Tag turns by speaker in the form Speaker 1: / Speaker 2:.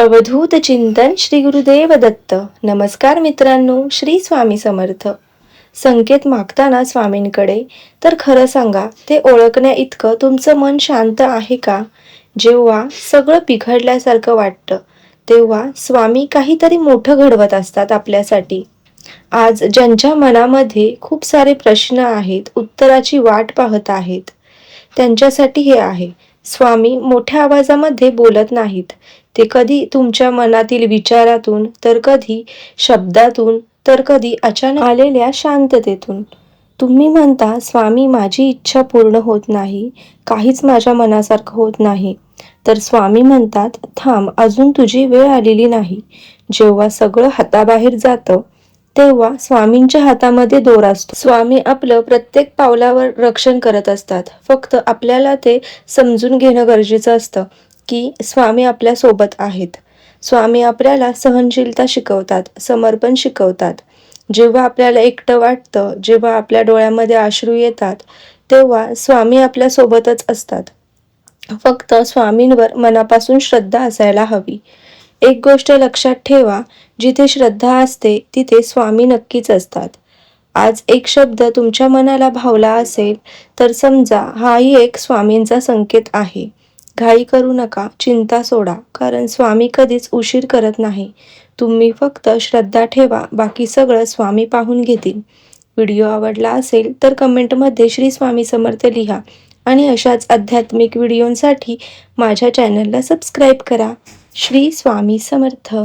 Speaker 1: अवधूत चिंतन श्री गुरुदेव दत्त. नमस्कार मित्रांनो, श्री स्वामी समर्थ. संकेत मागताना स्वामींकडे तर खरं सांगा, ते ओळखण्या इतकं तुमचं मन शांत आहे का? जेव्हा सगळं बिघडल्यासारखं वाटतं तेव्हा स्वामी काहीतरी मोठं घडवत असतात आपल्यासाठी. आज ज्यांच्या मनामध्ये खूप सारे प्रश्न आहेत, उत्तराची वाट पाहत आहेत, त्यांच्यासाठी हे आहे. स्वामी मोठ्या आवाजामध्ये बोलत नाहीत. ते कधी तुमच्या मनातील विचारातून, तर कधी शब्दातून, तर कधी अचानक आलेल्या शांततेतून. तुम्ही म्हणता, स्वामी माझी इच्छा पूर्ण होत नाही, काहीच माझ्या मनासारखं होत नाही. तर स्वामी म्हणतात, थांब, अजून तुझी वेळ आलेली नाही. जेव्हा सगळं हाताबाहेर जातं तेव्हा स्वामींच्या हातामध्ये दोर असतो. स्वामी आपलं प्रत्येक पावलावर रक्षण करत असतात. फक्त आपल्याला ते समजून घेणं गरजेचं असतं की स्वामी आपल्या सोबत आहेत. स्वामी आपल्याला सहनशीलता शिकवतात, समर्पण शिकवतात. जेव्हा आपल्याला एकटं वाटतं, जेव्हा आपल्या डोळ्यामध्ये अश्रू येतात, तेव्हा स्वामी आपल्या सोबतच असतात. फक्त स्वामींवर मनापासून श्रद्धा असायला हवी. एक गोष्ट लक्षात ठेवा, जिथे श्रद्धा असते तिथे स्वामी नक्कीच असतात. आज एक शब्द तुमच्या मनाला भावला असेल तर समजा हाही एक स्वामींचा संकेत आहे. घाई करू नका, चिंता सोडा, कारण स्वामी कधीच उशीर करत नाही. तुम्ही फक्त श्रद्धा ठेवा, बाकी सगळं स्वामी पाहून घेतील. व्हिडिओ आवडला असेल तर कमेंटमध्ये श्री स्वामी समर्थ लिहा आणि अशाच आध्यात्मिक व्हिडिओंसाठी माझ्या चॅनलला सबस्क्राईब करा. श्री स्वामी समर्थ.